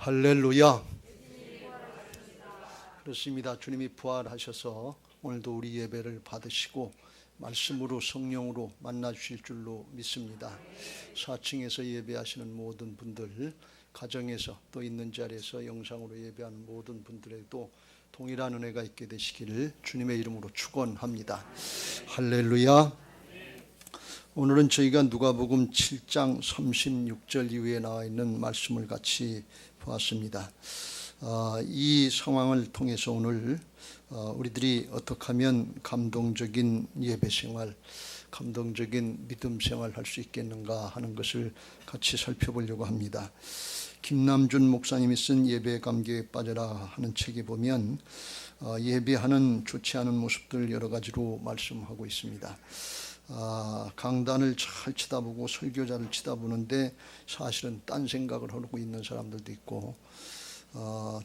할렐루야. 그렇습니다. 주님이 부활하셔서 오늘도 우리 예배를 받으시고 말씀으로 성령으로 만나 주실 줄로 믿습니다. 4층에서 예배하시는 모든 분들, 가정에서 또 있는 자리에서 영상으로 예배하는 모든 분들에도 동일한 은혜가 있게 되시기를 주님의 이름으로 축원합니다. 할렐루야. 오늘은 저희가 누가복음 7장 36절 이후에 나와 있는 말씀을 같이 보았습니다. 이 상황을 통해서 오늘 우리들이 어떻게 하면 감동적인 예배생활, 감동적인 믿음생활 할 수 있겠는가 하는 것을 같이 살펴보려고 합니다. 김남준 목사님이 쓴 예배 감격에 빠져라 하는 책에 보면 예배하는 좋지 않은 모습들 여러 가지로 말씀하고 있습니다. 강단을 잘 치다보고 설교자를 치다보는데 사실은 딴 생각을 하고 있는 사람들도 있고,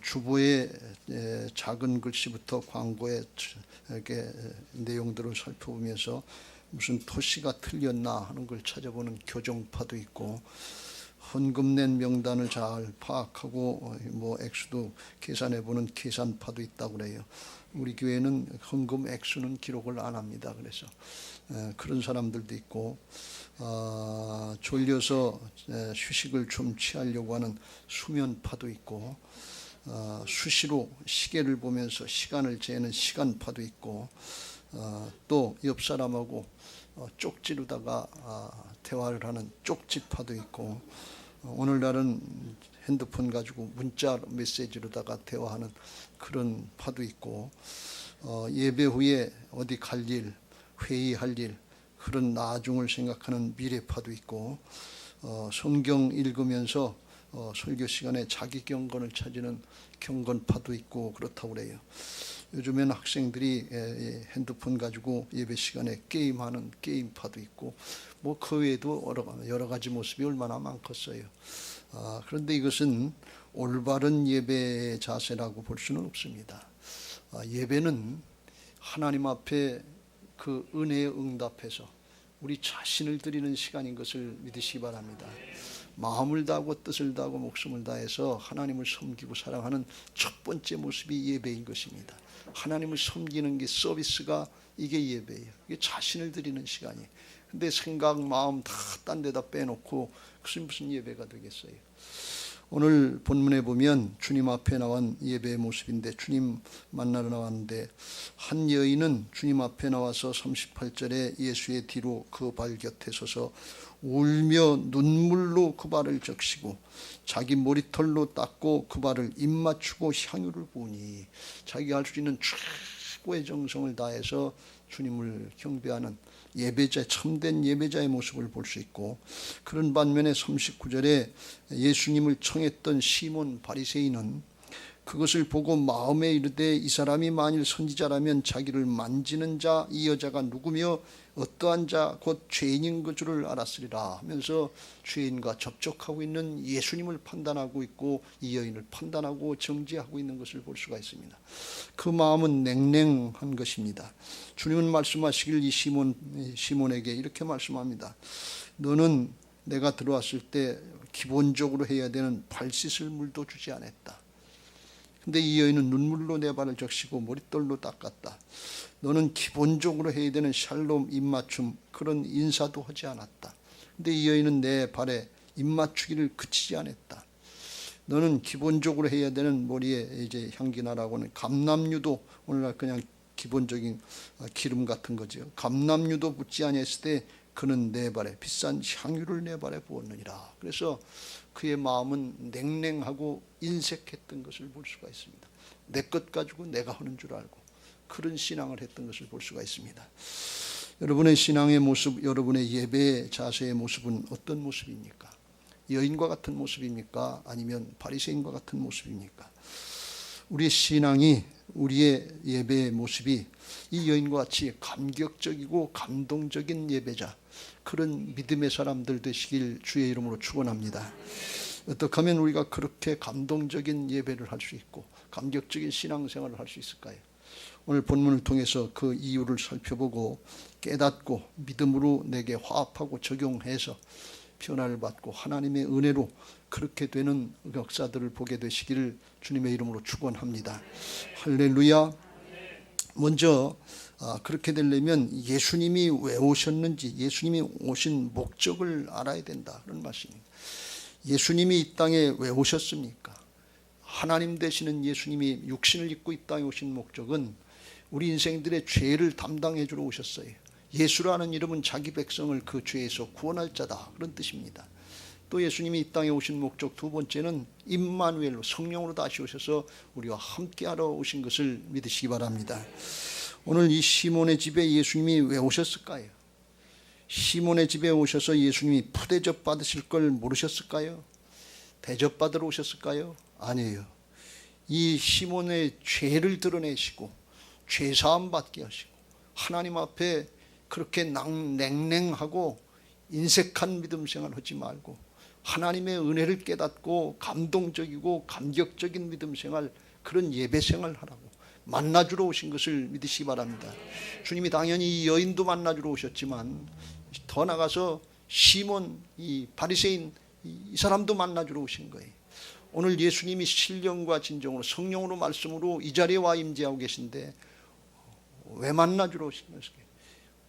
주보의 작은 글씨부터 광고의 이렇게 내용들을 살펴보면서 무슨 토시가 틀렸나 하는 걸 찾아보는 교정파도 있고, 헌금 낸 명단을 잘 파악하고 액수도 계산해보는 계산파도 있다고 그래요. 우리 교회는 헌금 액수는 기록을 안 합니다. 그래서 그런 사람들도 있고, 졸려서 휴식을 좀 취하려고 하는 수면파도 있고, 수시로 시계를 보면서 시간을 재는 시간파도 있고, 또 옆 사람하고 쪽지르다가 대화를 하는 쪽지파도 있고, 오늘날은 핸드폰 가지고 문자 메시지로다가 대화하는 그런 파도 있고, 예배 후에 어디 갈 일, 회의할 일, 그런 나중을 생각하는 미래파도 있고, 성경 읽으면서 설교 시간에 자기 경건을 찾는 경건파도 있고 그렇다고 그래요. 요즘에는 학생들이 핸드폰 가지고 예배 시간에 게임하는 게임파도 있고, 그 외에도 여러 가지 모습이 얼마나 많겠어요. 그런데 이것은 올바른 예배 자세라고 볼 수는 없습니다. 예배는 하나님 앞에 그 은혜에 응답해서 우리 자신을 드리는 시간인 것을 믿으시기 바랍니다. 마음을 다하고 뜻을 다하고 목숨을 다해서 하나님을 섬기고 사랑하는 첫 번째 모습이 예배인 것입니다. 하나님을 섬기는 게 서비스가 이게 예배예요. 이게 자신을 드리는 시간이에요. 근데 생각, 마음 다 딴 데다 빼놓고 그것이 무슨 예배가 되겠어요? 오늘 본문에 보면 주님 앞에 나온 예배의 모습인데, 주님 만나러 나왔는데 한 여인은 주님 앞에 나와서 38절에 예수의 뒤로 그 발 곁에 서서 울며 눈물로 그 발을 적시고 자기 머리털로 닦고 그 발을 입맞추고 향유를 부으니, 자기가 할 수 있는 최고의 정성을 다해서 주님을 경배하는 예배자, 참된 예배자의 모습을 볼 수 있고, 그런 반면에 39절에 예수님을 청했던 시몬 바리새인은 그것을 보고 마음에 이르되 이 사람이 만일 선지자라면 자기를 만지는 자 이 여자가 누구며 어떠한 자 곧 죄인인 그 줄을 알았으리라 하면서 죄인과 접촉하고 있는 예수님을 판단하고 있고, 이 여인을 판단하고 정죄하고 있는 것을 볼 수가 있습니다. 그 마음은 냉랭한 것입니다. 주님은 말씀하시길 이 시몬에게 이렇게 말씀합니다. 너는 내가 들어왔을 때 기본적으로 해야 되는 발 씻을 물도 주지 않았다. 근데 이 여인은 눈물로 내 발을 적시고 머릿돌로 닦았다. 너는 기본적으로 해야 되는 샬롬, 입맞춤, 그런 인사도 하지 않았다. 근데 이 여인은 내 발에 입맞추기를 그치지 않았다. 너는 기본적으로 해야 되는 머리에 이제 향기나라고는 감람유도, 오늘날 그냥 기본적인 기름 같은 거죠. 감람유도 붓지 아니했을 때 그는 내 발에 비싼 향유를 내 발에 부었느니라. 그래서 그의 마음은 냉랭하고 인색했던 것을 볼 수가 있습니다. 내 것 가지고 내가 하는 줄 알고 그런 신앙을 했던 것을 볼 수가 있습니다. 여러분의 신앙의 모습, 여러분의 예배 자세의 모습은 어떤 모습입니까? 여인과 같은 모습입니까? 아니면 바리새인과 같은 모습입니까? 우리의 신앙이, 우리의 예배의 모습이 이 여인과 같이 감격적이고 감동적인 예배자, 그런 믿음의 사람들 되시길 주의 이름으로 축원합니다. 어떻게 하면 우리가 그렇게 감동적인 예배를 할 수 있고 감격적인 신앙생활을 할 수 있을까요? 오늘 본문을 통해서 그 이유를 살펴보고 깨닫고 믿음으로 내게 화합하고 적용해서 변화를 받고 하나님의 은혜로 그렇게 되는 역사들을 보게 되시기를 주님의 이름으로 축원합니다. 할렐루야. 먼저 그렇게 되려면 예수님이 왜 오셨는지, 예수님이 오신 목적을 알아야 된다, 그런 말씀입니다. 예수님이 이 땅에 왜 오셨습니까? 하나님 되시는 예수님이 육신을 입고 이 땅에 오신 목적은 우리 인생들의 죄를 담당해 주러 오셨어요. 예수라는 이름은 자기 백성을 그 죄에서 구원할 자다, 그런 뜻입니다. 또 예수님이 이 땅에 오신 목적 두 번째는 임마누엘로, 성령으로 다시 오셔서 우리와 함께하러 오신 것을 믿으시기 바랍니다. 오늘 이 시몬의 집에 예수님이 왜 오셨을까요? 시몬의 집에 오셔서 예수님이 푸대접 받으실 걸 모르셨을까요? 대접받으러 오셨을까요? 아니에요. 이 시몬의 죄를 드러내시고 죄사함 받게 하시고 하나님 앞에 그렇게 냉랭하고 인색한 믿음 생활 하지 말고 하나님의 은혜를 깨닫고 감동적이고 감격적인 믿음 생활, 그런 예배 생활 하라고 만나주러 오신 것을 믿으시기 바랍니다. 주님이 당연히 이 여인도 만나주러 오셨지만 더 나가서 시몬, 이 바리새인, 이 사람도 만나주러 오신 거예요. 오늘 예수님이 신령과 진정으로 성령으로 말씀으로 이 자리에 와 임재하고 계신데 왜 만나주러 오신 것일까요?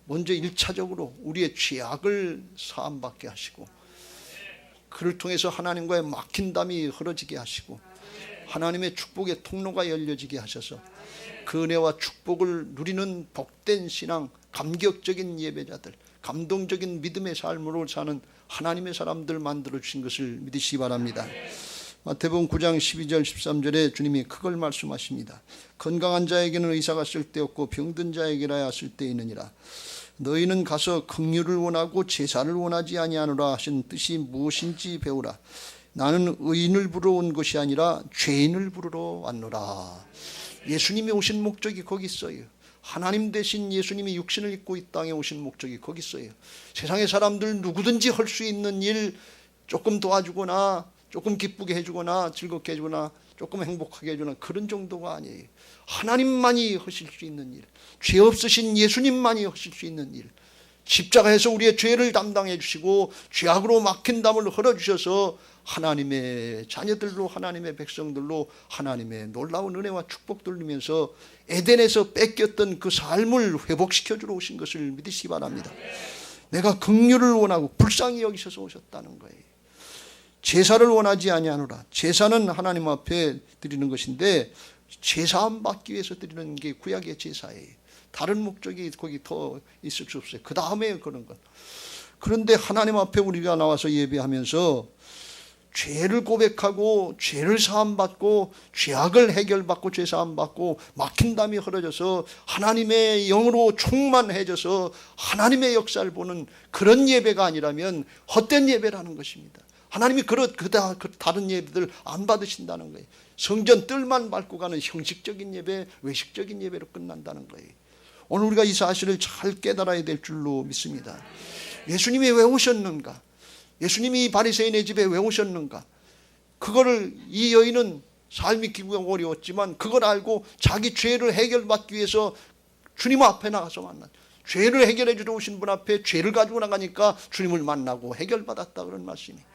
먼저 1차적으로 우리의 죄악을 사함받게 하시고 그를 통해서 하나님과의 막힌 담이 흐러지게 하시고 하나님의 축복의 통로가 열려지게 하셔서 그 은혜와 축복을 누리는 복된 신앙, 감격적인 예배자들, 감동적인 믿음의 삶으로 사는 하나님의 사람들 만들어주신 것을 믿으시기 바랍니다. 마태복음 9장 12절 13절에 주님이 그걸 말씀하십니다. 건강한 자에게는 의사가 쓸데없고 병든 자에게라야 쓸데있느니라. 너희는 가서 긍휼을 원하고 제사를 원하지 아니하노라 하신 뜻이 무엇인지 배우라. 나는 의인을 부르러 온 것이 아니라 죄인을 부르러 왔노라. 예수님이 오신 목적이 거기 있어요. 하나님 대신 예수님이 육신을 입고 이 땅에 오신 목적이 거기 있어요. 세상의 사람들 누구든지 할 수 있는 일, 조금 도와주거나 조금 기쁘게 해주거나 즐겁게 해주거나 조금 행복하게 해주는 그런 정도가 아니에요. 하나님만이 하실 수 있는 일, 죄 없으신 예수님만이 하실 수 있는 일, 십자가에서 우리의 죄를 담당해 주시고 죄악으로 막힌 담을 흘러주셔서 하나님의 자녀들로, 하나님의 백성들로 하나님의 놀라운 은혜와 축복들 누리면서 에덴에서 뺏겼던 그 삶을 회복시켜 주러 오신 것을 믿으시기 바랍니다. 내가 긍휼을 원하고 불쌍히 여기셔서 오셨다는 거예요. 제사를 원하지 아니하노라. 제사는 하나님 앞에 드리는 것인데 제사함 받기 위해서 드리는 게 구약의 제사예요. 다른 목적이 거기 더 있을 수 없어요. 그 다음에 그런 것. 그런데 하나님 앞에 우리가 나와서 예배하면서 죄를 고백하고 죄를 사함받고 죄악을 해결받고 죄사함받고 막힌 담이 흐려져서 하나님의 영으로 충만해져서 하나님의 역사를 보는 그런 예배가 아니라면 헛된 예배라는 것입니다. 하나님이 다른 예배들 안 받으신다는 거예요. 성전 뜰만 밟고 가는 형식적인 예배, 외식적인 예배로 끝난다는 거예요. 오늘 우리가 이 사실을 잘 깨달아야 될 줄로 믿습니다. 예수님이 왜 오셨는가? 예수님이 바리새인의 집에 왜 오셨는가? 그거를 이 여인은 삶이 기구가 어려웠지만 그걸 알고 자기 죄를 해결받기 위해서 주님 앞에 나가서 만났어요. 죄를 해결해 주러 오신 분 앞에 죄를 가지고 나가니까 주님을 만나고 해결받았다, 그런 말씀이에요.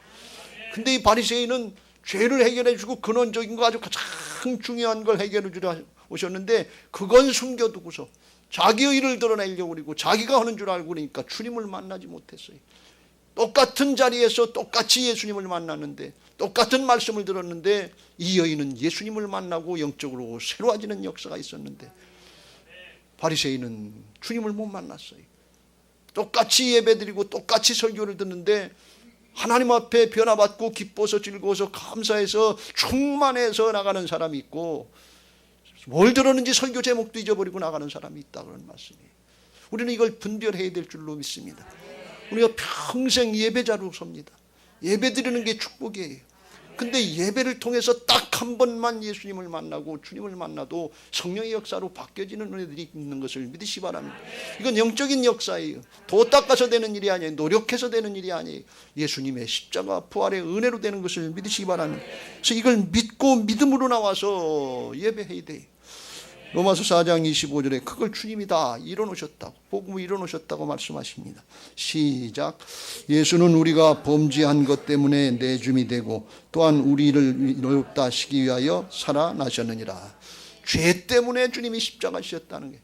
근데 이 바리새인은 죄를 해결해 주고 근원적인 거 아주 가장 중요한 걸 해결해 주러 오셨는데 그건 숨겨두고서 자기의 일을 드러내려고 그러고 자기가 하는 줄 알고 그러니까 주님을 만나지 못했어요. 똑같은 자리에서 똑같이 예수님을 만났는데 똑같은 말씀을 들었는데 이 여인은 예수님을 만나고 영적으로 새로워지는 역사가 있었는데 바리새인은 주님을 못 만났어요. 똑같이 예배드리고 똑같이 설교를 듣는데 하나님 앞에 변화받고 기뻐서 즐거워서 감사해서 충만해서 나가는 사람이 있고 뭘 들었는지 설교 제목도 잊어버리고 나가는 사람이 있다, 그런 말씀이에요. 우리는 이걸 분별해야 될 줄로 믿습니다. 우리가 평생 예배자로 섭니다. 예배 드리는 게 축복이에요. 근데 예배를 통해서 딱 한 번만 예수님을 만나고 주님을 만나도 성령의 역사로 바뀌어지는 은혜들이 있는 것을 믿으시기 바랍니다. 이건 영적인 역사예요. 도 닦아서 되는 일이 아니에요. 노력해서 되는 일이 아니에요. 예수님의 십자가 부활의 은혜로 되는 것을 믿으시기 바랍니다. 그래서 이걸 믿고 믿음으로 나와서 예배해야 돼요. 로마서 4장 25절에 그걸 주님이 다 이뤄놓으셨다고, 복음을 이뤄놓으셨다고 말씀하십니다. 시작. 예수는 우리가 범죄한 것 때문에 내줌이 되고 또한 우리를 의롭다 하시기 위하여 살아나셨느니라. 죄 때문에 주님이 십자가 지셨다는 게,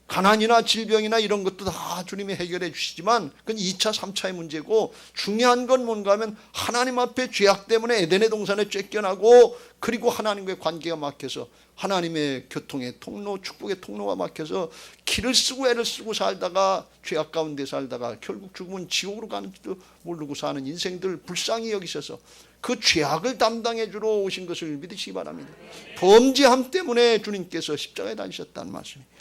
가난이나 질병이나 이런 것도 다 주님이 해결해 주시지만 그건 2차 3차의 문제고, 중요한 건 뭔가 하면 하나님 앞에 죄악 때문에 에덴의 동산에 쫓겨나고, 그리고 하나님과의 관계가 막혀서 하나님의 교통의 통로, 축복의 통로가 막혀서 길을 쓰고 애를 쓰고 살다가, 죄악 가운데 살다가 결국 죽으면 지옥으로 가는지도 모르고 사는 인생들 불쌍히 여기셔서 그 죄악을 담당해 주러 오신 것을 믿으시기 바랍니다. 범죄함 때문에 주님께서 십자가에 달리셨다는 말씀이에요.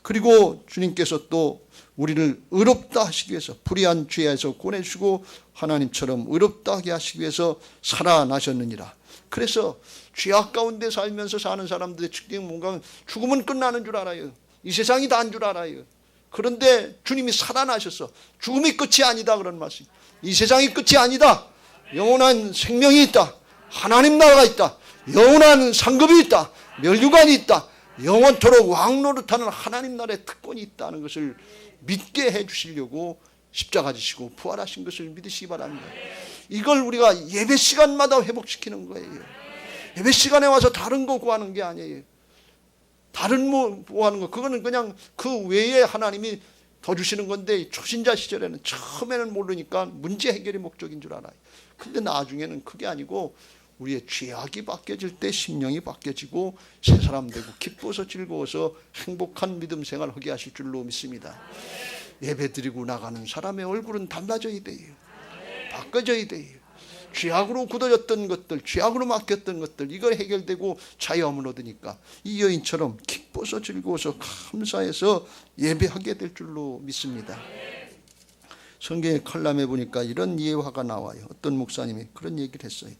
그리고 주님께서 또 우리를 의롭다 하시기 위해서, 불의한 죄에서 구원해주시고 하나님처럼 의롭다 하게 하시기 위해서 살아나셨느니라. 그래서 죄악 가운데 살면서 사는 사람들의 특징이 뭔가 하면 죽으면 끝나는 줄 알아요. 이 세상이 다인 줄 알아요. 그런데 주님이 살아나셔서 죽음이 끝이 아니다 그런 말씀. 이 세상이 끝이 아니다. 영원한 생명이 있다. 하나님 나라가 있다. 영원한 상급이 있다. 멸류관이 있다. 영원토록 왕노릇하는 하나님 나라의 특권이 있다는 것을 믿게 해주시려고 십자가 지시고 부활하신 것을 믿으시기 바랍니다. 이걸 우리가 예배 시간마다 회복시키는 거예요. 예배 시간에 와서 다른 거 구하는 게 아니에요. 다른 뭐 하는 거, 그거는 그냥 그 외에 하나님이 더 주시는 건데, 초신자 시절에는 처음에는 모르니까 문제 해결이 목적인 줄 알아요. 근데 나중에는 그게 아니고 우리의 죄악이 바뀌어질 때 심령이 바뀌어지고 새 사람 되고 기뻐서 즐거워서 행복한 믿음 생활 하게 하실 줄로 믿습니다. 예배 드리고 나가는 사람의 얼굴은 달라져야 돼요. 바꿔져야 돼요. 죄악으로 굳어졌던 것들, 죄악으로 막혔던 것들, 이걸 해결되고 자유함을 얻으니까 이 여인처럼 기뻐서 즐거워서 감사해서 예배하게 될 줄로 믿습니다. 성경의 칼럼에 보니까 이런 예화가 나와요. 어떤 목사님이 그런 얘기를 했어요.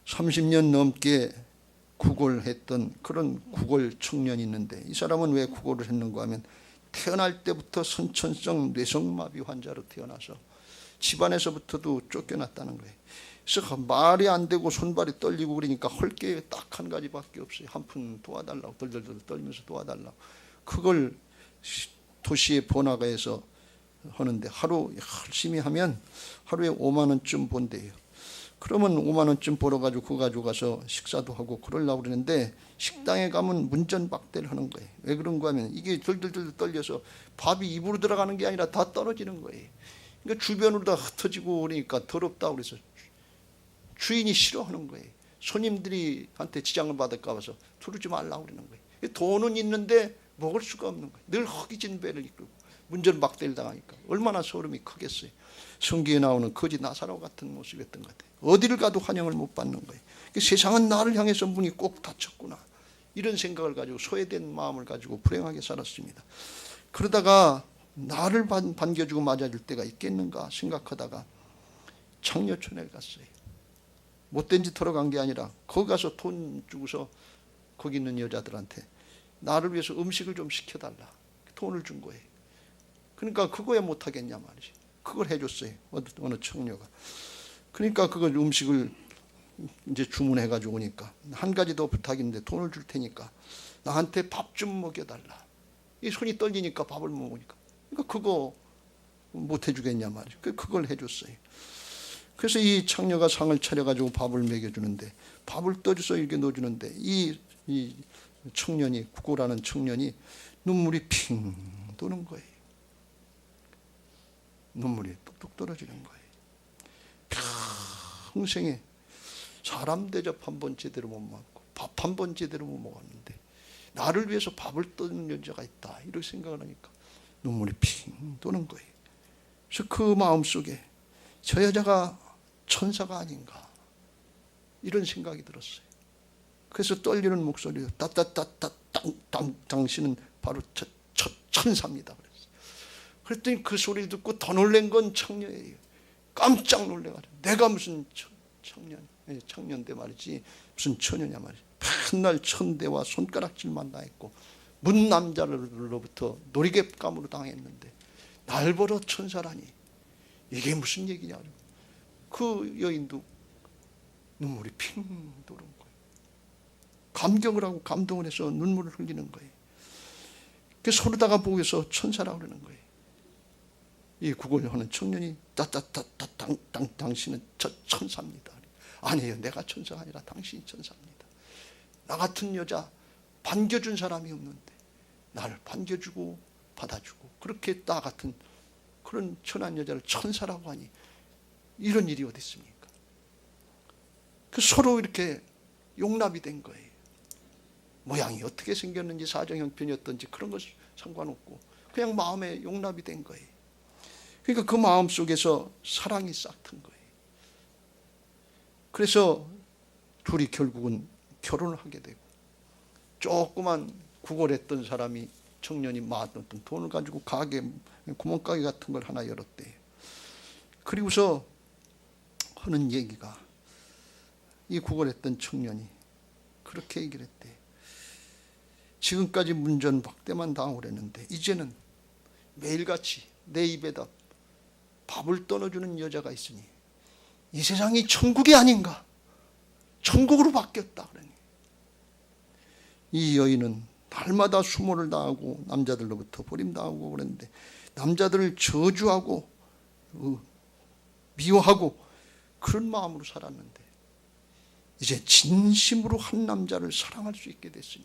30년 넘게 구걸했던 그런 구걸 청년이 있는데, 이 사람은 왜 구걸을 했는가 하면 태어날 때부터 선천성 뇌성마비 환자로 태어나서 집안에서부터도 쫓겨났다는 거예요. 그래서 말이 안 되고 손발이 떨리고 그러니까 할 게 딱 한 가지밖에 없어요. 한 푼 도와달라고, 덜덜덜 떨면서 도와달라고. 그걸 도시의 번화가에서 하는데 하루 열심히 하면 하루에 5만 원쯤 번대요. 그러면 5만 원쯤 벌어가지고 그거 가지고 가서 식사도 하고 그러려고 그러는데, 식당에 가면 문전박대를 하는 거예요. 왜 그런가 하면 이게 덜덜덜 떨려서 밥이 입으로 들어가는 게 아니라 다 떨어지는 거예요. 그러니까 주변으로 다 흩어지고 그러니까 더럽다고 그래서 주인이 싫어하는 거예요. 손님들이 한테 지장을 받을까 봐서 두르지 말라고 그러는 거예요. 돈은 있는데 먹을 수가 없는 거예요. 늘 허기진 배를 이끌고 문전박대를 당하니까 얼마나 소름이 크겠어요. 성경에 나오는 거지 나사로 같은 모습이었던 것 같아요. 어디를 가도 환영을 못 받는 거예요. 세상은 나를 향해서 문이 꼭 닫혔구나, 이런 생각을 가지고 소외된 마음을 가지고 불행하게 살았습니다. 그러다가 나를 반겨주고 맞아줄 때가 있겠는가 생각하다가 창녀촌에 갔어요. 못된 짓 하러 간 게 아니라 거기 가서 돈 주고서 거기 있는 여자들한테 나를 위해서 음식을 좀 시켜달라, 돈을 준 거예요. 그러니까 그거야 못하겠냐 말이지. 그걸 해줬어요, 어느 청녀가. 그러니까 그걸 음식을 이제 주문해가지고 오니까 한 가지 더 부탁인데 돈을 줄 테니까 나한테 밥 좀 먹여달라. 이 손이 떨리니까 밥을 못 먹으니까, 그러니까 그거 못 해주겠냐 말이죠. 그걸 해줬어요. 그래서 이 창녀가 상을 차려가지고 밥을 먹여주는데, 밥을 떠줘서 이렇게 넣어주는데 이 청년이, 구걸하는 청년이 눈물이 핑 도는 거예요. 눈물이 뚝뚝 떨어지는 거예요. 평생에 사람 대접 한 번 제대로 못 먹고 밥 한 번 제대로 못 먹었는데 나를 위해서 밥을 떠는 여자가 있다, 이렇게 생각을 하니까 눈물이 핑 도는 거예요. 그래서 그 마음속에 저 여자가 천사가 아닌가, 이런 생각이 들었어요. 그래서 떨리는 목소리로 따따따따 당신은 바로 천사입니다 그랬어요. 그랬더니 그 소리를 듣고 더 놀란 건 청년이에요. 깜짝 놀래가지고 내가 무슨 청년대 말이지 무슨 처녀냐 말이지. 맨날 천대와 손가락질만 당했고 문 남자로부터 놀이개감으로 당했는데 날 보러 천사라니 이게 무슨 얘기냐. 그 여인도 눈물이 핑 도는 거예요. 감격을 하고 감동을 해서 눈물을 흘리는 거예요. 그 서로다가 보고서 천사라고 그러는 거예요. 이 구걸을 하는 청년이 당신은 천사입니다. 아니에요, 내가 천사가 아니라 당신이 천사입니다. 나 같은 여자 반겨준 사람이 없는데 나를 반겨주고 받아주고 그렇게 나 같은 그런 천한 여자를 천사라고 하니 이런 일이 어디 있습니까? 그 서로 이렇게 용납이 된 거예요. 모양이 어떻게 생겼는지 사정 형편이 어떤지 그런 것 상관없고 그냥 마음에 용납이 된 거예요. 그러니까 그 마음 속에서 사랑이 싹 튼 거예요. 그래서 둘이 결국은 결혼을 하게 되고 조그만 구걸했던 사람이 청년이 모았던 돈을 가지고 가게 구멍가게 같은 걸 하나 열었대요. 그리고서 하는 얘기가 이 구걸했던 청년이 그렇게 얘기를 했대. 지금까지 문전박대만 당하고 그랬는데 이제는 매일같이 내 입에다 밥을 떠넣어주는 여자가 있으니 이 세상이 천국이 아닌가, 천국으로 바뀌었다 그러니 이 여인은 날마다 수모를 당하고 남자들로부터 버림당하고 그랬는데 남자들을 저주하고 미워하고 그런 마음으로 살았는데 이제 진심으로 한 남자를 사랑할 수 있게 됐으니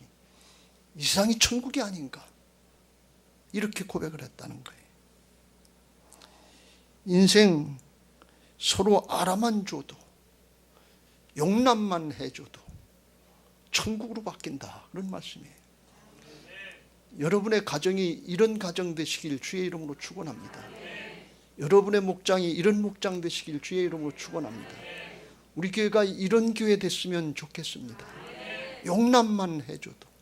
이 세상이 천국이 아닌가, 이렇게 고백을 했다는 거예요. 인생 서로 알아만 줘도 용납만 해줘도 천국으로 바뀐다, 그런 말씀이에요. 여러분의 가정이 이런 가정 되시길 주의 이름으로 축원합니다. 여러분의 목장이 이런 목장 되시길 주의 이름으로 축원합니다. 우리 교회가 이런 교회 됐으면 좋겠습니다. 용납만 해줘도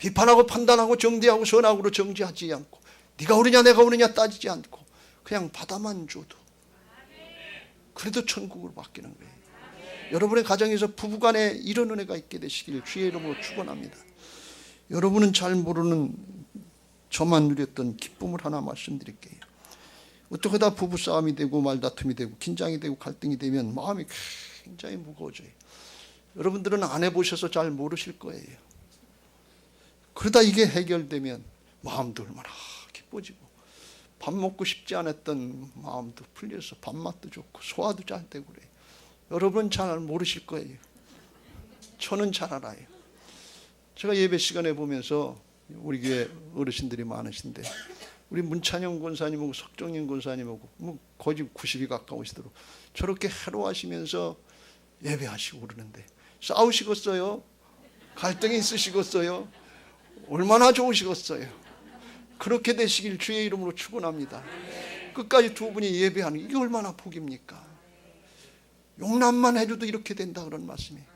비판하고 판단하고 정죄하고 선악으로 정죄하지 않고 네가 옳으냐 내가 옳으냐 따지지 않고 그냥 받아만 줘도 그래도 천국으로 바뀌는 거예요. 여러분의 가정에서 부부간에 이런 은혜가 있게 되시길 주의 이름으로 축원합니다. 여러분은 잘 모르는 저만 누렸던 기쁨을 하나 말씀드릴게요. 어떻게 하다 부부싸움이 되고 말다툼이 되고 긴장이 되고 갈등이 되면 마음이 굉장히 무거워져요. 여러분들은 안 해보셔서 잘 모르실 거예요. 그러다 이게 해결되면 마음도 얼마나 기뻐지고 밥 먹고 싶지 않았던 마음도 풀려서 밥맛도 좋고 소화도 잘 되고 그래요. 여러분 잘 모르실 거예요. 저는 잘 알아요. 제가 예배 시간에 보면서 우리 교회 어르신들이 많으신데 우리 문찬영 권사님하고 석정인 권사님하고 뭐 거의 90이 가까우시도록 저렇게 해로하시면서 예배하시고 그러는데 싸우시겠어요? 갈등이 있으시겠어요? 얼마나 좋으시겠어요? 그렇게 되시길 주의 이름으로 축원합니다. 끝까지 두 분이 예배하는 이게 얼마나 복입니까? 용납만 해줘도 이렇게 된다, 그런 말씀이에요.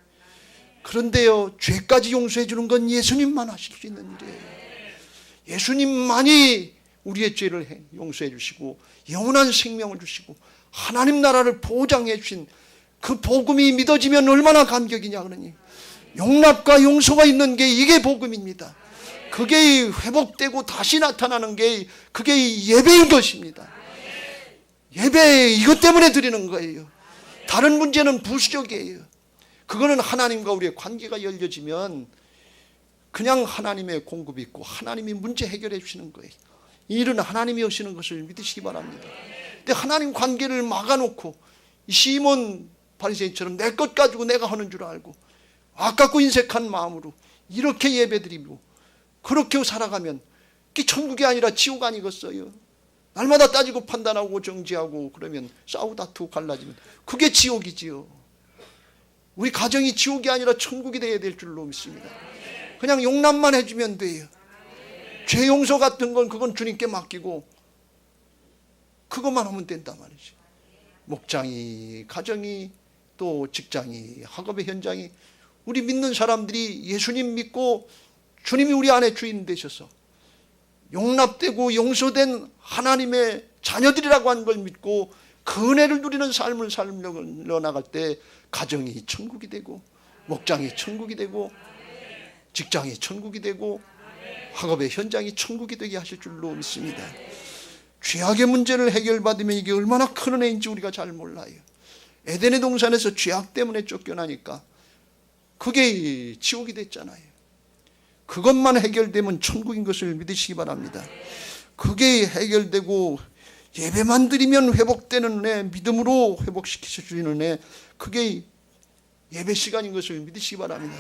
그런데요, 죄까지 용서해 주는 건 예수님만 하실 수 있는 일이에요. 예수님만이 우리의 죄를 용서해 주시고 영원한 생명을 주시고 하나님 나라를 보장해 주신 그 복음이 믿어지면 얼마나 감격이냐 그러니 용납과 용서가 있는 게 이게 복음입니다. 그게 회복되고 다시 나타나는 게 그게 예배인 것입니다. 예배 이것 때문에 드리는 거예요. 다른 문제는 부수적이에요. 그거는 하나님과 우리의 관계가 열려지면 그냥 하나님의 공급이 있고 하나님이 문제 해결해 주시는 거예요. 이 일은 하나님이 하시는 것을 믿으시기 바랍니다. 근데 하나님 관계를 막아놓고 시몬 바리새인처럼 내 것 가지고 내가 하는 줄 알고 아깝고 인색한 마음으로 이렇게 예배드리고 그렇게 살아가면 그게 천국이 아니라 지옥 아니겠어요? 날마다 따지고 판단하고 정죄하고 그러면 싸우고 다투고 갈라지면 그게 지옥이지요. 우리 가정이 지옥이 아니라 천국이 되어야 될 줄로 믿습니다. 그냥 용납만 해주면 돼요. 죄 용서 같은 건 그건 주님께 맡기고 그것만 하면 된단 말이죠. 목장이, 가정이, 또 직장이, 학업의 현장이 우리 믿는 사람들이 예수님 믿고 주님이 우리 안에 주인 되셔서 용납되고 용서된 하나님의 자녀들이라고 하는 걸 믿고 그 은혜를 누리는 삶을 살려 나갈 때 가정이 천국이 되고 목장이 천국이 되고 직장이 천국이 되고 학업의 현장이 천국이 되게 하실 줄로 믿습니다. 죄악의 문제를 해결받으면 이게 얼마나 큰 은혜인지 우리가 잘 몰라요. 에덴의 동산에서 죄악 때문에 쫓겨나니까 그게 지옥이 됐잖아요. 그것만 해결되면 천국인 것을 믿으시기 바랍니다. 그게 해결되고 예배만 드리면 회복되는 은혜, 믿음으로 회복시키시는 은혜, 그게 예배 시간인 것을 믿으시기 바랍니다.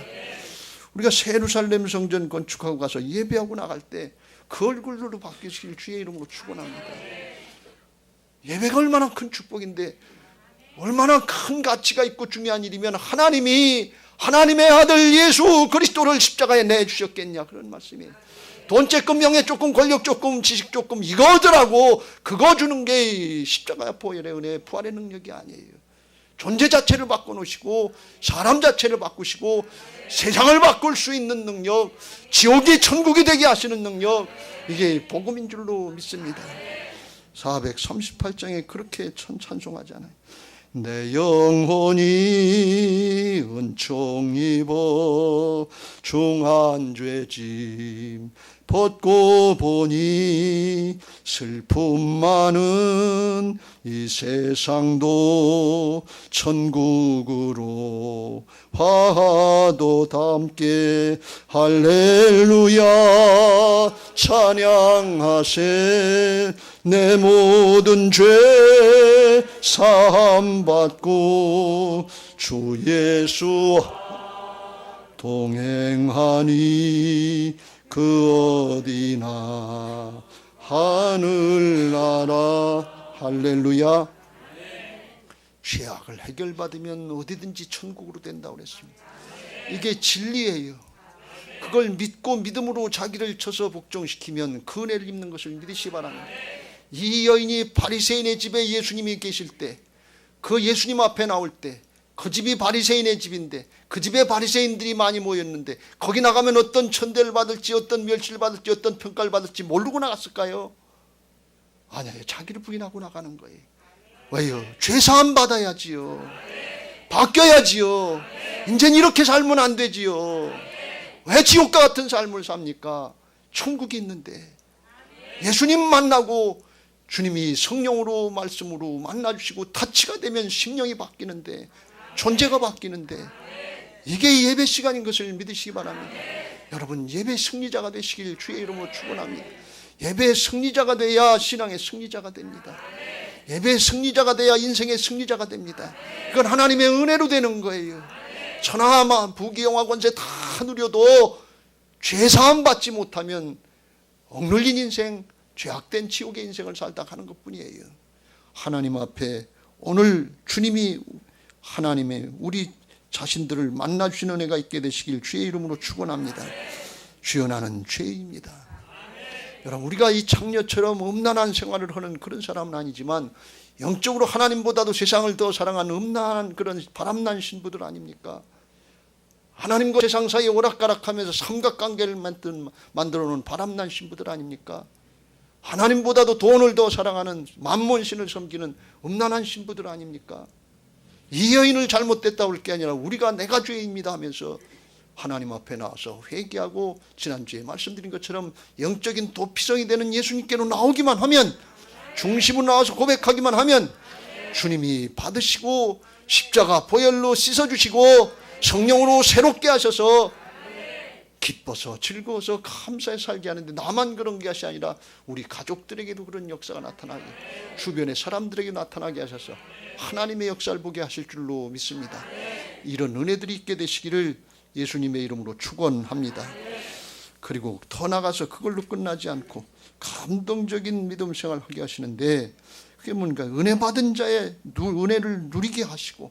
우리가 새 예루살렘 성전 건축하고 가서 예배하고 나갈 때 그 얼굴로 바뀌시길 주의 이름으로 축원합니다. 예배가 얼마나 큰 축복인데, 얼마나 큰 가치가 있고 중요한 일이면 하나님이 하나님의 아들 예수 그리스도를 십자가에 내주셨겠냐, 그런 말씀이에요. 돈 조금, 명예 조금, 권력 조금, 지식 조금, 이거더라고 그거 주는 게 십자가 보혈의 은혜, 부활의 능력이 아니에요. 존재 자체를 바꿔놓으시고 사람 자체를 바꾸시고 세상을 바꿀 수 있는 능력, 지옥이 천국이 되게 하시는 능력, 이게 복음인 줄로 믿습니다. 438장에 그렇게 찬송하잖아요. 내 영혼이 은총 입어 중한 죄짐 벗고 보니 슬픔 많은 이 세상도 천국으로 화도 담게 할렐루야 찬양하세. 내 모든 죄 사함 받고 주 예수 동행하니 그 어디나 하늘나라. 할렐루야. 죄악을 해결받으면 어디든지 천국으로 된다고 그랬습니다. 이게 진리예요. 그걸 믿고 믿음으로 자기를 쳐서 복종시키면 그 은혜를 입는 것을 믿으시기 바랍니다. 이 여인이 바리새인의 집에 예수님이 계실 때, 그 예수님 앞에 나올 때, 그 집이 바리새인의 집인데 그 집에 바리새인들이 많이 모였는데 거기 나가면 어떤 천대를 받을지, 어떤 멸시를 받을지, 어떤 평가를 받을지 모르고 나갔을까요? 아니에요. 자기를 부인하고 나가는 거예요. 왜요? 죄사함 받아야지요. 바뀌어야지요. 이젠 이렇게 살면 안 되지요. 왜 지옥과 같은 삶을 삽니까? 천국이 있는데. 예수님 만나고 주님이 성령으로 말씀으로 만나주시고 타치가 되면 심령이 바뀌는데, 존재가 바뀌는데, 이게 예배 시간인 것을 믿으시기 바랍니다. 여러분, 예배 승리자가 되시길 주의 이름으로 축원합니다. 예배의 승리자가 돼야 신앙의 승리자가 됩니다. 예배의 승리자가 돼야 인생의 승리자가 됩니다. 그건 하나님의 은혜로 되는 거예요. 천하만 부귀영화 권세 다 누려도 죄사함 받지 못하면 억눌린 인생, 죄악된 지옥의 인생을 살다 가는 것뿐이에요. 하나님 앞에 오늘 주님이 하나님의 우리 자신들을 만나주시는 은혜가 있게 되시길 주의 이름으로 축원합니다. 주여, 나는 죄입니다. 여러분, 우리가 이 창녀처럼 음란한 생활을 하는 그런 사람은 아니지만 영적으로 하나님보다도 세상을 더 사랑하는 음란한 그런 바람난 신부들 아닙니까? 하나님과 세상 사이에 오락가락하면서 삼각관계를 만들어놓은 바람난 신부들 아닙니까? 하나님보다도 돈을 더 사랑하는 만몬신을 섬기는 음란한 신부들 아닙니까? 이 여인을 잘못됐다고 할 게 아니라 우리가 내가 죄입니다 하면서 하나님 앞에 나와서 회개하고, 지난주에 말씀드린 것처럼 영적인 도피성이 되는 예수님께로 나오기만 하면, 중심으로 나와서 고백하기만 하면 주님이 받으시고 십자가 보혈로 씻어주시고 성령으로 새롭게 하셔서 기뻐서 즐거워서 감사해 살게 하는데, 나만 그런 것이 아니라 우리 가족들에게도 그런 역사가 나타나게, 주변의 사람들에게 나타나게 하셔서 하나님의 역사를 보게 하실 줄로 믿습니다. 이런 은혜들이 있게 되시기를 예수님의 이름으로 축원합니다. 그리고 더 나가서 그걸로 끝나지 않고 감동적인 믿음 생활을 하게 하시는데, 그게 뭔가 은혜 받은 자의 은혜를 누리게 하시고,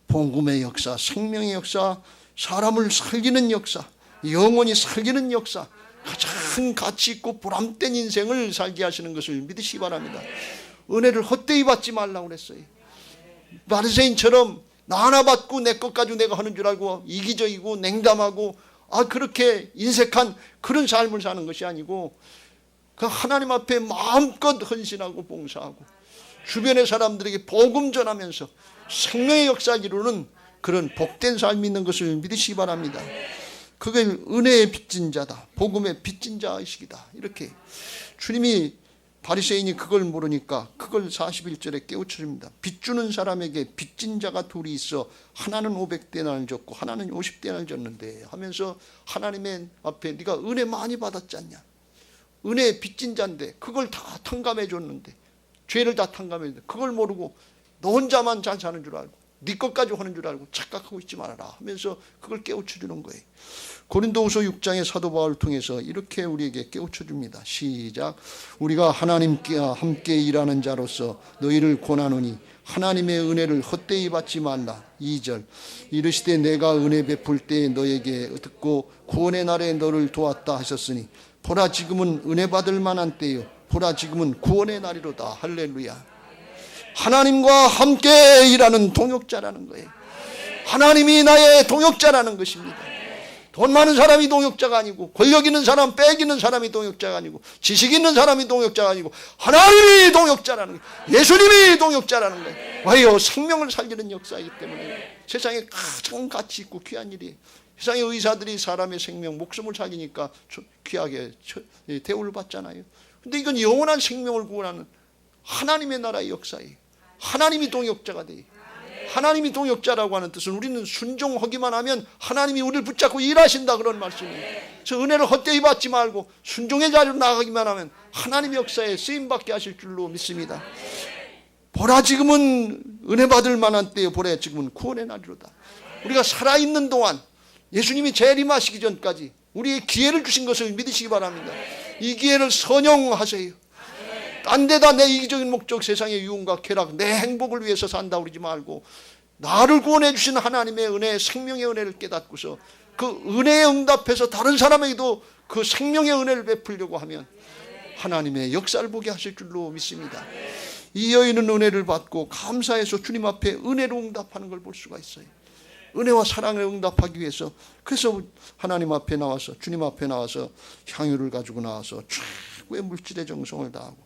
복음의 역사, 생명의 역사, 사람을 살리는 역사, 영원히 살리는 역사, 가장 가치 있고 보람된 인생을 살게 하시는 것을 믿으시기 바랍니다. 은혜를 헛되이 받지 말라고 그랬어요. 바리새인처럼 나 하나 받고 내 것 가지고 내가 하는 줄 알고 이기적이고 냉담하고 그렇게 인색한 그런 삶을 사는 것이 아니고, 그 하나님 앞에 마음껏 헌신하고 봉사하고 주변의 사람들에게 복음 전하면서 생명의 역사를 이루는 그런 복된 삶이 있는 것을 믿으시기 바랍니다. 그게 은혜의 빚진 자다, 복음의 빚진 자의식이다. 이렇게 주님이 바리새인이 그걸 모르니까 그걸 41절에 깨우쳐줍니다. 빚 주는 사람에게 빚진 자가 둘이 있어 하나는 500데나리를 줬고 하나는 50데나리를 줬는데 하면서 하나님의 앞에 네가 은혜 많이 받았지 않냐, 은혜 빚진 자인데 그걸 다 탕감해 줬는데, 죄를 다 탕감해 줬는데 그걸 모르고 너 혼자만 잘 사는 줄 알고 네 것까지 하는 줄 알고 착각하고 있지 말아라 하면서 그걸 깨우쳐주는 거예요. 고린도후서 6장의 사도 바울을 통해서 이렇게 우리에게 깨우쳐줍니다. 시작. 우리가 하나님과 함께 일하는 자로서 너희를 권하노니 하나님의 은혜를 헛되이 받지 말라. 2절. 이르시되 내가 은혜 베풀 때에 너에게 듣고 구원의 날에 너를 도왔다 하셨으니 보라 지금은 은혜 받을 만한 때요 보라 지금은 구원의 날이로다. 할렐루야. 하나님과 함께 일하는 동역자라는 거예요. 하나님이 나의 동역자라는 것입니다. 돈 많은 사람이 동역자가 아니고, 권력 있는 사람, 빽 있는 사람이 동역자가 아니고, 지식 있는 사람이 동역자가 아니고 하나님이 동역자라는 거예요. 예수님이 동역자라는 거예요. 왜요? 생명을 살리는 역사이기 때문에. 세상에 가장 가치 있고 귀한 일이에요. 세상의 의사들이 사람의 생명, 목숨을 살리니까 귀하게 대우를 받잖아요. 근데 이건 영원한 생명을 구원하는 하나님의 나라의 역사예요. 하나님이 동역자가 돼요. 하나님이 동역자라고 하는 뜻은 우리는 순종하기만 하면 하나님이 우리를 붙잡고 일하신다, 그런 말씀이에요. 저 은혜를 헛되이 받지 말고 순종의 자리로 나가기만 하면 하나님의 역사에 쓰임받게 하실 줄로 믿습니다. 보라 지금은 은혜 받을 만한 때요 보라 지금은 구원의 날이로다. 우리가 살아있는 동안 예수님이 재림하시기 전까지 우리의 기회를 주신 것을 믿으시기 바랍니다. 이 기회를 선용하세요. 딴 데다 내 이기적인 목적, 세상의 유흥과 쾌락, 내 행복을 위해서 산다 그러지 말고 나를 구원해 주신 하나님의 은혜, 생명의 은혜를 깨닫고서 그 은혜에 응답해서 다른 사람에게도 그 생명의 은혜를 베풀려고 하면 하나님의 역사를 보게 하실 줄로 믿습니다. 이 여인은 은혜를 받고 감사해서 주님 앞에 은혜로 응답하는 걸 볼 수가 있어요. 은혜와 사랑을 응답하기 위해서. 그래서 하나님 앞에 나와서, 주님 앞에 나와서 향유를 가지고 나와서 최고의 물질의 정성을 다하고,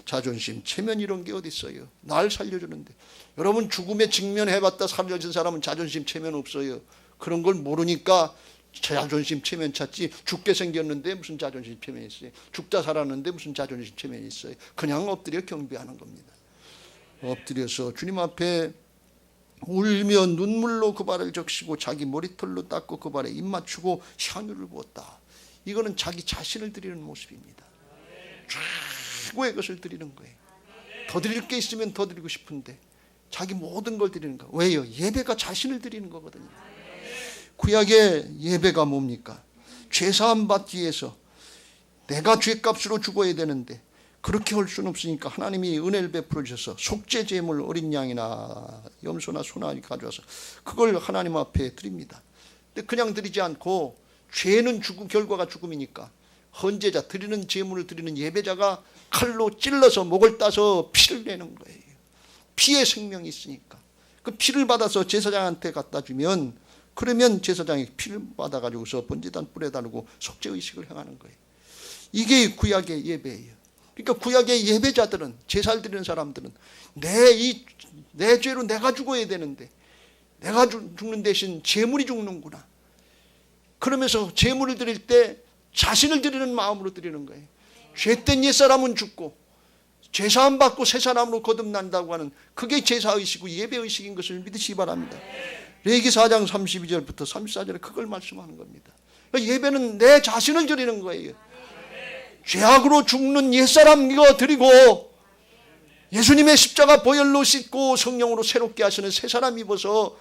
자존심, 체면 이런 게 어디 있어요? 날 살려주는데. 여러분 죽음에 직면해봤다 살려진 사람은 자존심, 체면 없어요. 그런 걸 모르니까 자존심, 체면 찾지. 죽게 생겼는데 무슨 자존심, 체면이 있어요? 죽다 살았는데 무슨 자존심, 체면이 있어요? 그냥 엎드려 경배하는 겁니다. 엎드려서 주님 앞에 울며 눈물로 그 발을 적시고 자기 머리털로 닦고 그 발에 입 맞추고 향유를 부었다. 이거는 자기 자신을 드리는 모습입니다. 최고의 것을 드리는 거예요. 더 드릴 게 있으면 더 드리고 싶은데 자기 모든 걸 드리는 거. 왜요? 예배가 자신을 드리는 거거든요. 구약의 예배가 뭡니까? 죄사함 받기 위해서 내가 죄값으로 죽어야 되는데 그렇게 할 수는 없으니까 하나님이 은혜를 베풀어 주셔서 속죄 제물 어린 양이나 염소나 소나 가져와서 그걸 하나님 앞에 드립니다. 근데 그냥 드리지 않고, 죄는 죽음, 결과가 죽음이니까 헌제자, 드리는 제물을 드리는 예배자가 칼로 찔러서 목을 따서 피를 내는 거예요. 피의 생명이 있으니까 그 피를 받아서 제사장한테 갖다 주면, 그러면 제사장이 피를 받아가지고서 번제단 뿔에 다루고 속죄의식을 행하는 거예요. 이게 구약의 예배예요. 그러니까 구약의 예배자들은, 제사를 드리는 사람들은 내 죄로 내가 죽어야 되는데 내가 죽는 대신 제물이 죽는구나. 그러면서 제물을 드릴 때 자신을 드리는 마음으로 드리는 거예요. 죄된 옛사람은 죽고 죄사함 받고 새 사람으로 거듭난다고 하는 그게 제사의식이고 예배의식인 것을 믿으시기 바랍니다. 레위기 4장 32절부터 34절에 그걸 말씀하는 겁니다. 그러니까 예배는 내 자신을 드리는 거예요. 죄악으로 죽는 옛사람 이거 드리고 예수님의 십자가 보혈로 씻고 성령으로 새롭게 하시는 새 사람 입어서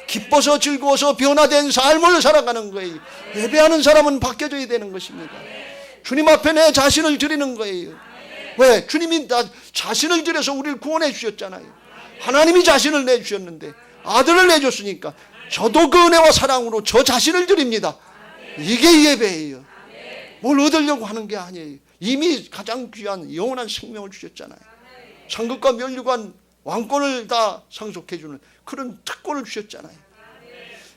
기뻐서 즐거워서 변화된 삶을 살아가는 거예요. 예배하는 사람은 바뀌어져야 되는 것입니다. 주님 앞에 내 자신을 드리는 거예요. 왜? 주님이 자신을 드려서 우리를 구원해 주셨잖아요. 하나님이 자신을 내주셨는데 아들을 내줬으니까 저도 그 은혜와 사랑으로 저 자신을 드립니다. 이게 예배예요. 뭘 얻으려고 하는 게 아니에요. 이미 가장 귀한 영원한 생명을 주셨잖아요. 상급과 면류관 왕권을 다 상속해주는 그런 특권을 주셨잖아요.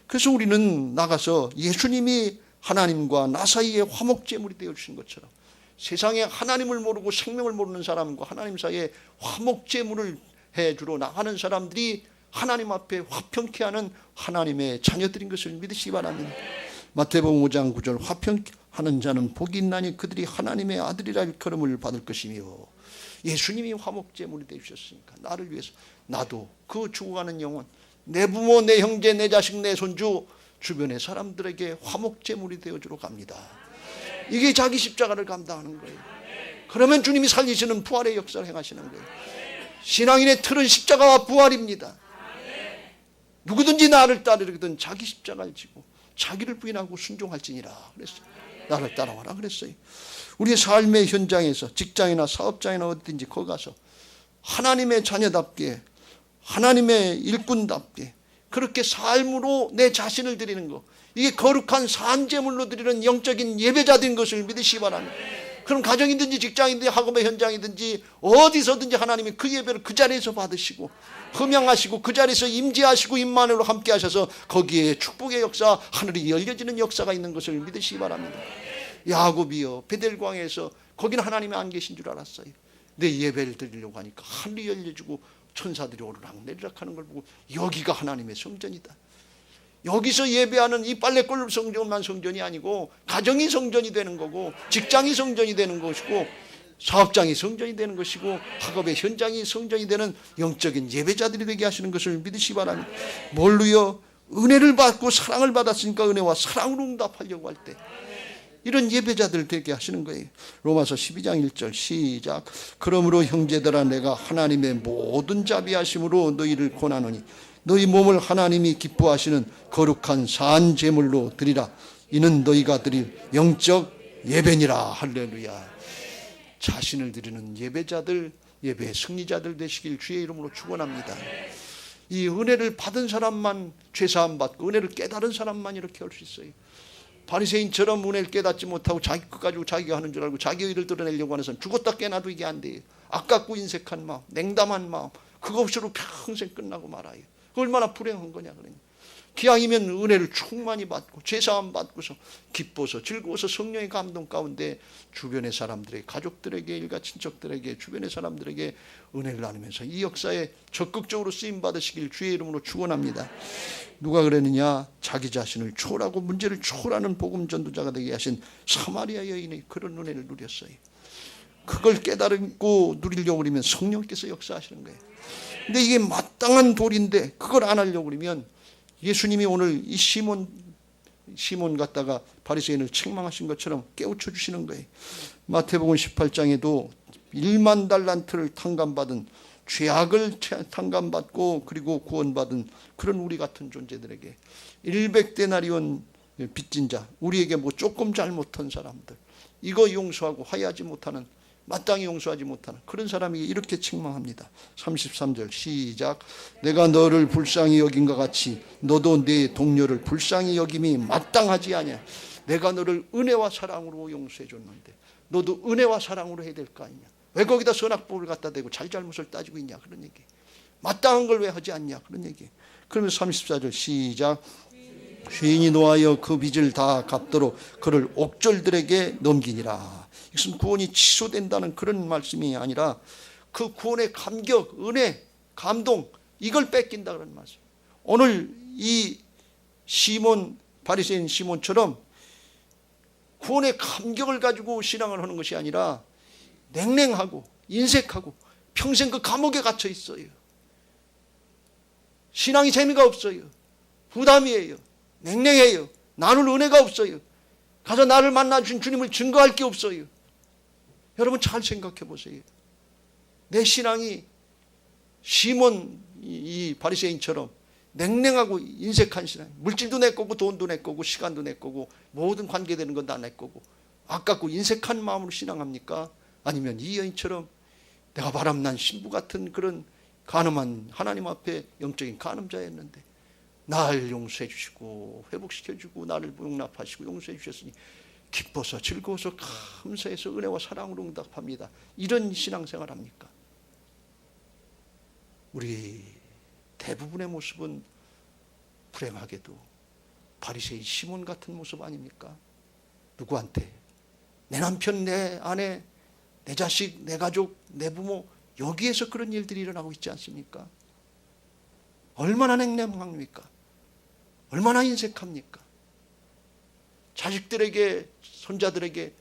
그래서 우리는 나가서 예수님이 하나님과 나 사이에 화목제물이 되어주신 것처럼 세상에 하나님을 모르고 생명을 모르는 사람과 하나님 사이에 화목제물을 해주러 나가는 사람들이 하나님 앞에 화평케 하는 하나님의 자녀들인 것을 믿으시기 바랍니다. 마태복음 5장 9절 화평하는 자는 복이 있나니 그들이 하나님의 아들이라 일컬음을 받을 것이며 예수님이 화목제물이 되주셨으니까 나를 위해서 나도 그 죽어가는 영혼, 내 부모, 내 형제, 내 자식, 내 손주, 주변의 사람들에게 화목제물이 되어주러 갑니다. 이게 자기 십자가를 감당하는 거예요. 그러면 주님이 살리시는 부활의 역사를 행하시는 거예요. 신앙인의 틀은 십자가와 부활입니다. 누구든지 나를 따르거든 자기 십자가를 지고 자기를 부인하고 순종할지니라 그랬어요. 나를 따라와라 그랬어요. 우리의 삶의 현장에서 직장이나 사업장이나 어디든지 거기 가서 하나님의 자녀답게, 하나님의 일꾼답게 그렇게 삶으로 내 자신을 드리는 것, 이게 거룩한 산제물로 드리는 영적인 예배자된 것을 믿으시기 바랍니다. 그럼 가정이든지 직장이든지 학업의 현장이든지 어디서든지 하나님이 그 예배를 그 자리에서 받으시고 흠양하시고 그 자리에서 임재하시고 임만으로 함께 하셔서 거기에 축복의 역사, 하늘이 열려지는 역사가 있는 것을 믿으시기 바랍니다. 야곱이요, 베델광에서 거기는 하나님이 안 계신 줄 알았어요. 내 예배를 드리려고 하니까 하늘이 열려지고 천사들이 오르락내리락 하는 걸 보고 여기가 하나님의 성전이다. 여기서 예배하는 이 빨래골 성전만 성전이 아니고 가정이 성전이 되는 거고 직장이 성전이 되는 것이고 사업장이 성전이 되는 것이고 학업의 현장이 성전이 되는 영적인 예배자들이 되게 하시는 것을 믿으시기 바랍니다. 뭘로요? 은혜를 받고 사랑을 받았으니까 은혜와 사랑으로 응답하려고 할 때 이런 예배자들 되게 하시는 거예요. 로마서 12장 1절 시작. 그러므로 형제들아 내가 하나님의 모든 자비하심으로 너희를 권하노니 너희 몸을 하나님이 기뻐하시는 거룩한 산 제물로 드리라. 이는 너희가 드릴 영적 예배니라. 할렐루야. 자신을 드리는 예배자들, 예배의 승리자들 되시길 주의 이름으로 축원합니다. 이 은혜를 받은 사람만 죄사함 받고 은혜를 깨달은 사람만 이렇게 할 수 있어요. 바리새인처럼 은혜를 깨닫지 못하고 자기 것 가지고 자기가 하는 줄 알고 자기 의를 드러내려고 하는 사람 죽었다 깨나도 이게 안 돼요. 아깝고 인색한 마음, 냉담한 마음, 그것으로 평생 끝나고 말아요. 얼마나 불행한 거냐 그러니. 기왕이면 은혜를 충만히 받고 죄사함 받고서 기뻐서 즐거워서 성령의 감동 가운데 주변의 사람들에게, 가족들에게, 일가 친척들에게, 주변의 사람들에게 은혜를 나누면서 이 역사에 적극적으로 쓰임 받으시길 주의 이름으로 축원합니다. 누가 그랬느냐? 자기 자신을 초월하고 문제를 초월하는 복음 전도자가 되게 하신 사마리아 여인이 그런 은혜를 누렸어요. 그걸 깨달고 누리려고 그러면 성령께서 역사하시는 거예요. 근데 이게 마땅한 도리인데 그걸 안 하려고 그러면 예수님이 오늘 이 시몬 갖다가 바리새인을 책망하신 것처럼 깨우쳐 주시는 거예요. 마태복음 18장에도 1만 달란트를 탕감받은 죄악을 탕감받고 그리고 구원받은 그런 우리 같은 존재들에게 100데나리온 빚진 자, 우리에게 뭐 조금 잘못한 사람들, 이거 용서하고 화해하지 못하는, 마땅히 용서하지 못하는 그런 사람이 이렇게 책망합니다. 33절 시작. 내가 너를 불쌍히 여긴 것 같이 너도 내 동료를 불쌍히 여김이 마땅하지 아니야. 내가 너를 은혜와 사랑으로 용서해 줬는데 너도 은혜와 사랑으로 해야 될 거 아니냐. 왜 거기다 선악법을 갖다 대고 잘잘못을 따지고 있냐 그런 얘기. 마땅한 걸 왜 하지 않냐 그런 얘기. 그러면 34절 시작. 죄인이 노하여 그 빚을 다 갚도록 그를 옥졸들에게 넘기니라. 이것은 구원이 취소된다는 그런 말씀이 아니라 그 구원의 감격, 은혜, 감동 이걸 뺏긴다 그런 말씀. 오늘 이 시몬, 바리새인 시몬처럼 구원의 감격을 가지고 신앙을 하는 것이 아니라 냉랭하고 인색하고 평생 그 감옥에 갇혀 있어요. 신앙이 재미가 없어요. 부담이에요. 냉랭해요. 나눌 은혜가 없어요. 가서 나를 만나준 주님을 증거할 게 없어요. 여러분 잘 생각해 보세요. 내 신앙이 시몬 이 바리새인처럼 냉랭하고 인색한 신앙, 물질도 내 거고 돈도 내 거고 시간도 내 거고 모든 관계되는 건 다 내 거고 아깝고 인색한 마음으로 신앙합니까? 아니면 이 여인처럼 내가 바람난 신부 같은 그런 간음한 하나님 앞에 영적인 간음자였는데 나를 용서해 주시고 회복시켜 주고 나를 용납하시고 용서해 주셨으니 기뻐서 즐거워서 감사해서 은혜와 사랑으로 응답합니다. 이런 신앙생활 합니까? 우리 대부분의 모습은 불행하게도 바리새인 시몬 같은 모습 아닙니까? 누구한테? 내 남편, 내 아내, 내 자식, 내 가족, 내 부모 여기에서 그런 일들이 일어나고 있지 않습니까? 얼마나 냉랭합니까? 얼마나 인색합니까? 자식들에게, 손자들에게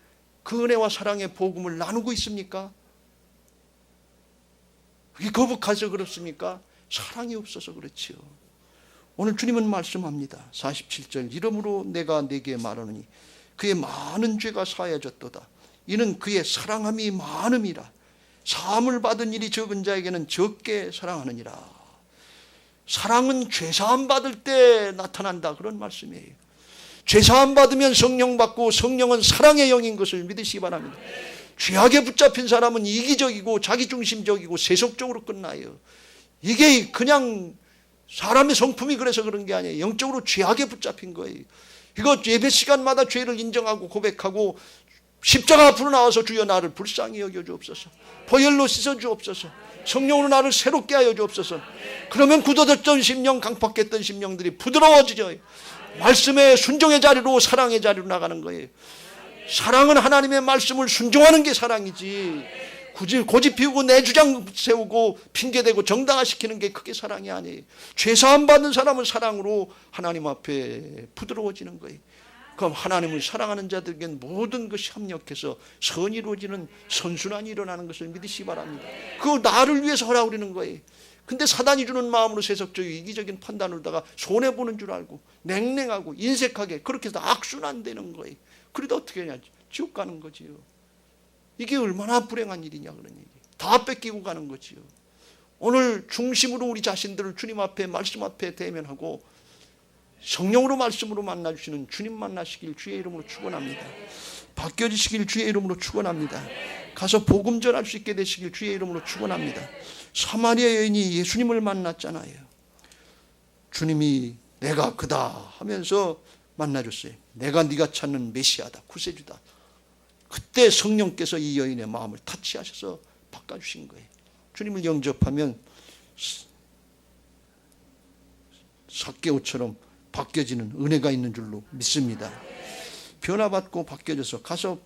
그 은혜와 사랑의 복음을 나누고 있습니까? 그게 거북해서 그렇습니까? 사랑이 없어서 그렇지요. 오늘 주님은 말씀합니다. 47절 이러므로 내가 네게 말하노니 그의 많은 죄가 사하여졌도다. 이는 그의 사랑함이 많음이라. 사함을 받은 일이 적은 자에게는 적게 사랑하느니라. 사랑은 죄사함 받을 때 나타난다, 그런 말씀이에요. 죄사함 받으면 성령 받고 성령은 사랑의 영인 것을 믿으시기 바랍니다. 죄악에 붙잡힌 사람은 이기적이고 자기중심적이고 세속적으로 끝나요. 이게 그냥 사람의 성품이 그래서 그런 게 아니에요. 영적으로 죄악에 붙잡힌 거예요. 이거 예배 시간마다 죄를 인정하고 고백하고 십자가 앞으로 나와서 주여 나를 불쌍히 여겨 주옵소서, 보혈로 씻어 주옵소서, 성령으로 나를 새롭게 하여 주옵소서. 그러면 굳어졌던 심령, 강팍했던 심령들이 부드러워지죠. 말씀의 순종의 자리로, 사랑의 자리로 나가는 거예요. 사랑은 하나님의 말씀을 순종하는 게 사랑이지, 굳이 고집 피우고 내 주장 세우고 핑계대고 정당화시키는 게 그게 사랑이 아니에요. 죄사함 받는 사람은 사랑으로 하나님 앞에 부드러워지는 거예요. 그럼 하나님을 사랑하는 자들에겐 모든 것이 합력해서 선이 이루어지는 선순환이 일어나는 것을 믿으시기 바랍니다. 그거 나를 위해서 하라고 그러는 거예요. 근데 사단이 주는 마음으로 세속적이고 이기적인 판단으로다가 손해보는 줄 알고 냉랭하고 인색하게 그렇게 해서 악순환되는 거예요. 그래도 어떻게 하냐, 지옥 가는 거지요. 이게 얼마나 불행한 일이냐, 그런 얘기. 다 뺏기고 가는 거지요. 오늘 중심으로 우리 자신들을 주님 앞에, 말씀 앞에 대면하고 성령으로 말씀으로 만나주시는 주님 만나시길 주의 이름으로 축원합니다. 바뀌어지시길 주의 이름으로 축원합니다. 가서 복음 전할 수 있게 되시길 주의 이름으로 축원합니다. 사마리아 여인이 예수님을 만났잖아요. 주님이 내가 그다 하면서 만나줬어요. 내가 네가 찾는 메시아다, 구세주다. 그때 성령께서 이 여인의 마음을 타치하셔서 바꿔주신 거예요. 주님을 영접하면 삭개오처럼 바뀌어지는 은혜가 있는 줄로 믿습니다. 변화받고 바뀌어져서 가서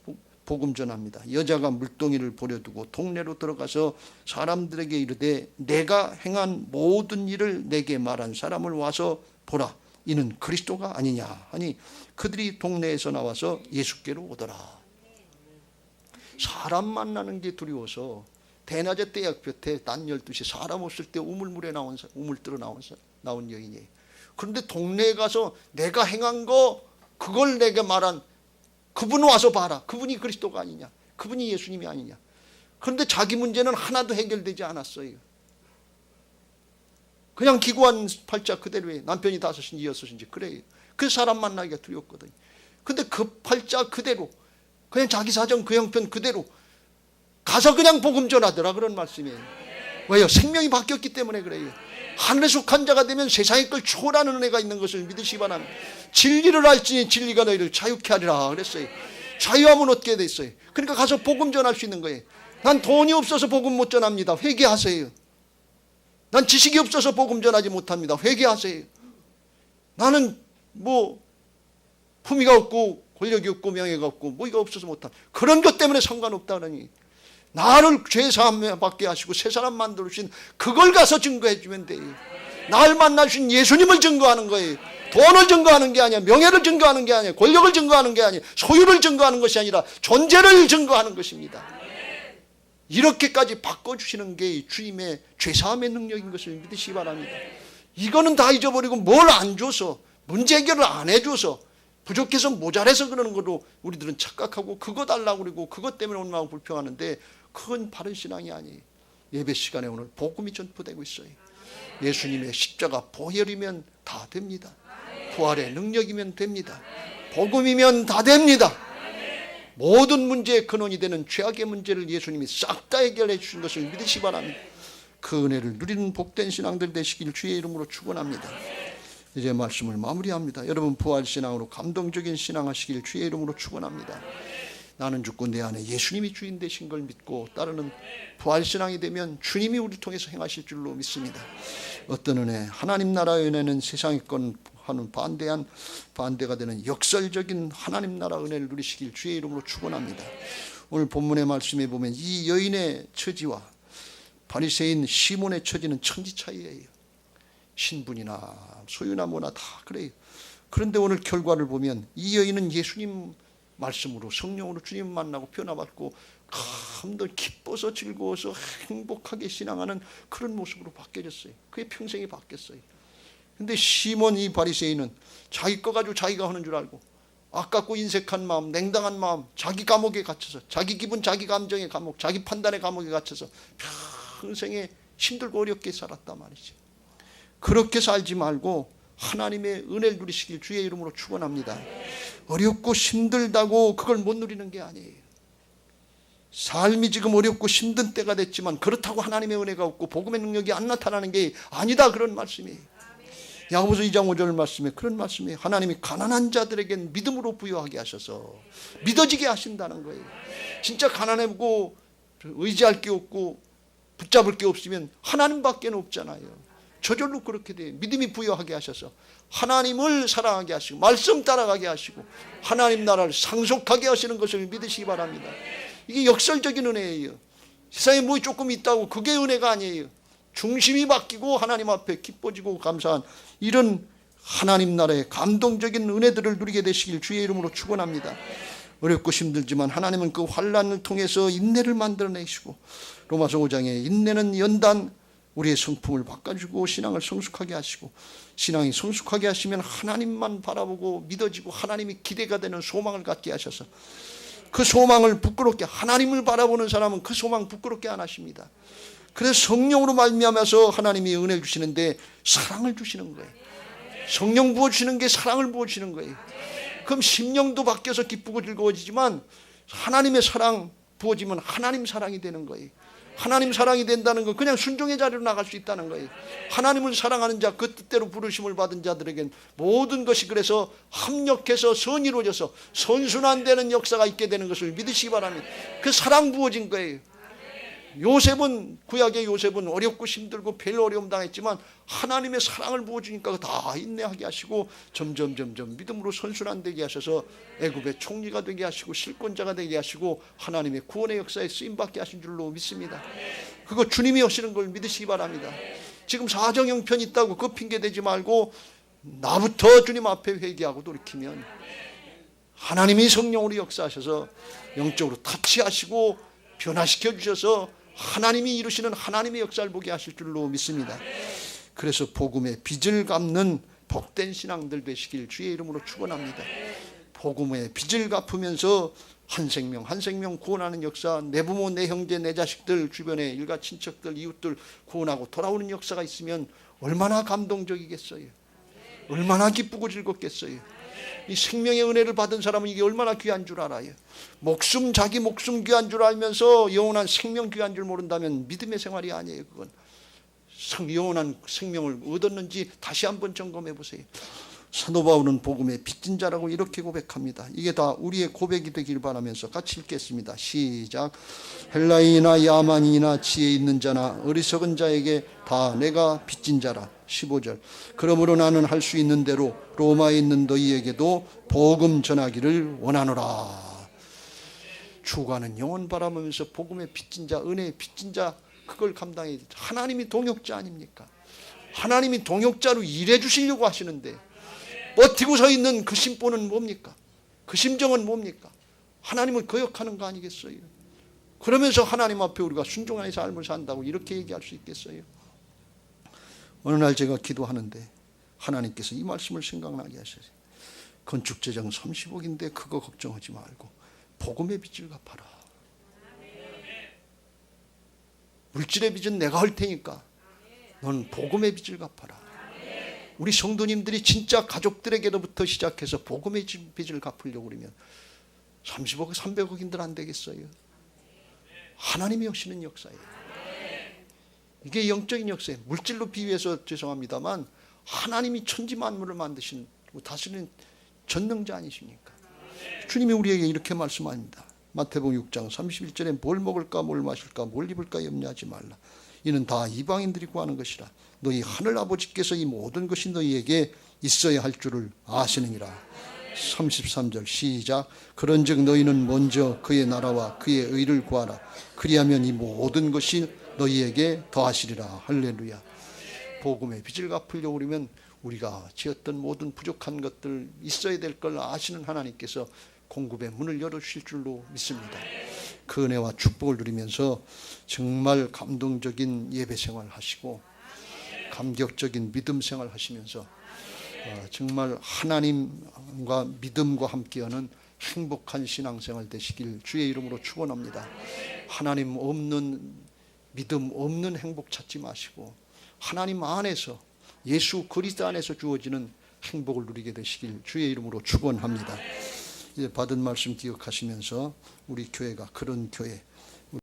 복음 전합니다. 여자가 물동이를 버려두고 동네로 들어가서 사람들에게 이르되 내가 행한 모든 일을 내게 말한 사람을 와서 보라, 이는 그리스도가 아니냐 하니 그들이 동네에서 나와서 예수께로 오더라. 사람 만나는 게 두려워서 대낮에 떼약볕에 난 12시 사람 없을 때 우물물에 우물들어 나온 여인이에요. 그런데 동네에 가서 내가 행한 거 그걸 내게 말한 그분 와서 봐라, 그분이 그리스도가 아니냐, 그분이 예수님이 아니냐. 그런데 자기 문제는 하나도 해결되지 않았어요. 그냥 기구한 팔자 그대로에 남편이 5인지 6인지 그래요. 그 사람 만나기가 두렵거든요. 근데 그 팔자 그대로 그냥 자기 사정 그 형편 그대로 가서 그냥 복음 전하더라, 그런 말씀이에요. 왜요? 생명이 바뀌었기 때문에 그래요. 하늘에 속한 자가 되면 세상의 걸 초월하는 은혜가 있는 것을 믿으시기 바랍니다. 진리를 알지니 진리가 너희를 자유케 하리라 그랬어요. 자유함은 얻게 됐어요. 그러니까 가서 복음 전할 수 있는 거예요. 난 돈이 없어서 복음 못 전합니다. 회개하세요. 난 지식이 없어서 복음 전하지 못합니다. 회개하세요. 나는 뭐 품위가 없고 권력이 없고 명예가 없고 뭐 이거 없어서 못합니다. 그런 것 때문에 상관없다 그러니 나를 죄사함 받게 하시고 새 사람 만들어 주신 그걸 가서 증거해 주면 돼요. 나를 만나 주신 예수님을 증거하는 거예요. 돈을 증거하는 게 아니야, 명예를 증거하는 게 아니야, 권력을 증거하는 게 아니야, 소유를 증거하는 것이 아니라 존재를 증거하는 것입니다. 이렇게까지 바꿔주시는 게 주님의 죄사함의 능력인 것을 믿으시기 바랍니다. 이거는 다 잊어버리고 뭘 안 줘서, 문제 해결을 안 해줘서, 부족해서 모자라서 그러는 걸로 우리들은 착각하고 그거 달라고 그러고 그것 때문에 얼마나 불평하는데 그건 바른 신앙이 아니에요. 예배 시간에 오늘 복음이 전포되고 있어요. 예수님의 십자가 보혈이면 다 됩니다. 부활의 능력이면 됩니다. 복음이면 다 됩니다. 모든 문제의 근원이 되는 죄악의 문제를 예수님이 싹 다 해결해 주신 것을 믿으시기 바랍니다. 그 은혜를 누리는 복된 신앙들 되시길 주의 이름으로 축원합니다. 이제 말씀을 마무리합니다. 여러분 부활신앙으로 감동적인 신앙하시길 주의 이름으로 축원합니다. 나는 죽고 내 안에 예수님이 주인 되신 걸 믿고 따르는 부활신앙이 되면 주님이 우리 통해서 행하실 줄로 믿습니다. 어떤 은혜, 하나님 나라의 은혜는 세상의 건하는 반대가 되는 역설적인 하나님 나라 은혜를 누리시길 주의 이름으로 축원합니다. 오늘 본문의 말씀에 보면 이 여인의 처지와 바리새인 시몬의 처지는 천지 차이예요. 신분이나 소유나 뭐나 다 그래요. 그런데 오늘 결과를 보면 이 여인은 예수님 말씀으로 성령으로 주님 만나고 변화받고 참 더 기뻐서 즐거워서 행복하게 신앙하는 그런 모습으로 바뀌어졌어요. 그의 평생이 바뀌었어요. 근데 시몬 이 바리새인은 자기 거 가지고 자기가 하는 줄 알고 아깝고 인색한 마음, 냉담한 마음, 자기 감옥에 갇혀서, 자기 기분, 자기 감정의 감옥, 자기 판단의 감옥에 갇혀서 평생에 힘들고 어렵게 살았단 말이죠. 그렇게 살지 말고 하나님의 은혜를 누리시길 주의 이름으로 축원합니다. 어렵고 힘들다고 그걸 못 누리는 게 아니에요. 삶이 지금 어렵고 힘든 때가 됐지만 그렇다고 하나님의 은혜가 없고 복음의 능력이 안 나타나는 게 아니다, 그런 말씀이에요. 야고보서 2장 5절 말씀에 그런 말씀이에요. 하나님이 가난한 자들에겐 믿음으로 부여하게 하셔서 믿어지게 하신다는 거예요. 진짜 가난하고 의지할 게 없고 붙잡을 게 없으면 하나님밖에 없잖아요. 저절로 그렇게 돼요. 믿음이 부여하게 하셔서 하나님을 사랑하게 하시고 말씀 따라가게 하시고 하나님 나라를 상속하게 하시는 것을 믿으시기 바랍니다. 이게 역설적인 은혜예요. 세상에 뭐 조금 있다고 그게 은혜가 아니에요. 중심이 바뀌고 하나님 앞에 기뻐지고 감사한 이런 하나님 나라의 감동적인 은혜들을 누리게 되시길 주의 이름으로 축원합니다. 어렵고 힘들지만 하나님은 그 환난을 통해서 인내를 만들어내시고 로마서 5장에 인내는 연단 우리의 성품을 바꿔주고 신앙을 성숙하게 하시고 신앙이 성숙하게 하시면 하나님만 바라보고 믿어지고 하나님이 기대가 되는 소망을 갖게 하셔서 그 소망을 부끄럽게 하나님을 바라보는 사람은 그 소망 부끄럽게 안 하십니다. 그래서 성령으로 말미암아서 하나님이 은혜를 주시는데 사랑을 주시는 거예요. 성령 부어주시는 게 사랑을 부어주시는 거예요. 그럼 심령도 바뀌어서 기쁘고 즐거워지지만 하나님의 사랑 부어지면 하나님 사랑이 되는 거예요. 하나님 사랑이 된다는 건 그냥 순종의 자리로 나갈 수 있다는 거예요. 하나님을 사랑하는 자, 그 뜻대로 부르심을 받은 자들에겐 모든 것이 그래서 합력해서 선이 이루어져서 선순환되는 역사가 있게 되는 것을 믿으시기 바랍니다. 그 사랑 부어진 거예요. 요셉은 구약의 요셉은 어렵고 힘들고 별 어려움 당했지만 하나님의 사랑을 부어주니까 다 인내하게 하시고 점점 믿음으로 선순환되게 하셔서 애굽의 총리가 되게 하시고 실권자가 되게 하시고 하나님의 구원의 역사에 쓰임받게 하신 줄로 믿습니다. 그거 주님이 하시는 걸 믿으시기 바랍니다. 지금 사정형편 있다고 그 핑계 대지 말고 나부터 주님 앞에 회개하고 돌이키면 하나님이 성령으로 역사하셔서 영적으로 터치하시고 변화시켜 주셔서 하나님이 이루시는 하나님의 역사를 보게 하실 줄로 믿습니다. 그래서 복음의 빚을 갚는 복된 신앙들 되시길 주의 이름으로 축원합니다. 복음의 빚을 갚으면서 한 생명 한 생명 구원하는 역사, 내 부모, 내 형제, 내 자식들, 주변의 일가 친척들, 이웃들 구원하고 돌아오는 역사가 있으면 얼마나 감동적이겠어요. 얼마나 기쁘고 즐겁겠어요. 이 생명의 은혜를 받은 사람은 이게 얼마나 귀한 줄 알아요. 자기 목숨 귀한 줄 알면서 영원한 생명 귀한 줄 모른다면 믿음의 생활이 아니에요. 그건 영원한 생명을 얻었는지 다시 한번 점검해 보세요. 사도 바울은 복음의 빚진 자라고 이렇게 고백합니다. 이게 다 우리의 고백이 되길 바라면서 같이 읽겠습니다. 시작. 헬라인이나 야만인이나 지혜 있는 자나 어리석은 자에게 다 내가 빚진 자라. 15절. 그러므로 나는 할 수 있는 대로 로마에 있는 너희에게도 복음 전하기를 원하노라. 주가는 영원 바라보면서 복음의 빚진 자, 은혜의 빚진 자, 그걸 감당해야 돼. 하나님이 동역자 아닙니까? 하나님이 동역자로 일해 주시려고 하시는데 버티고 서 있는 그 심보는 뭡니까? 그 심정은 뭡니까? 하나님을 거역하는 거 아니겠어요? 그러면서 하나님 앞에 우리가 순종의 삶을 산다고 이렇게 얘기할 수 있겠어요? 어느 날 제가 기도하는데 하나님께서 이 말씀을 생각나게 하셨어요. 건축재정 30억인데 그거 걱정하지 말고 복음의 빚을 갚아라. 물질의 빚은 내가 할 테니까 넌 복음의 빚을 갚아라. 우리 성도님들이 진짜 가족들에게로부터 시작해서 복음의 빚을 갚으려고 그러면 30억, 300억인들 안 되겠어요? 하나님이 하시는 역사예요. 이게 영적인 역사예요. 물질로 비유해서 죄송합니다만 하나님이 천지 만물을 만드신 다스리는 전능자 아니십니까? 주님이 우리에게 이렇게 말씀합니다. 마태복음 6장 31절에 뭘 먹을까 뭘 마실까 뭘 입을까 염려하지 말라. 이는 다 이방인들이 구하는 것이라. 너희 하늘 아버지께서 이 모든 것이 너희에게 있어야 할 줄을 아시느니라. 33절 시작. 그런즉 너희는 먼저 그의 나라와 그의 의를 구하라. 그리하면 이 모든 것이 너희에게 더하시리라. 할렐루야. 복음의 빚을 갚으려고 그러면 우리가 지었던 모든 부족한 것들 있어야 될 걸 아시는 하나님께서 공급의 문을 열어주실 줄로 믿습니다. 그 은혜와 축복을 누리면서 정말 감동적인 예배 생활 하시고 감격적인 믿음 생활 하시면서 정말 하나님과 믿음과 함께하는 행복한 신앙생활 되시길 주의 이름으로 축원합니다. 하나님 없는 믿음 없는 행복 찾지 마시고 하나님 안에서 예수 그리스도 안에서 주어지는 행복을 누리게 되시길 주의 이름으로 축원합니다. 이제 받은 말씀 기억하시면서 우리 교회가 그런 교회,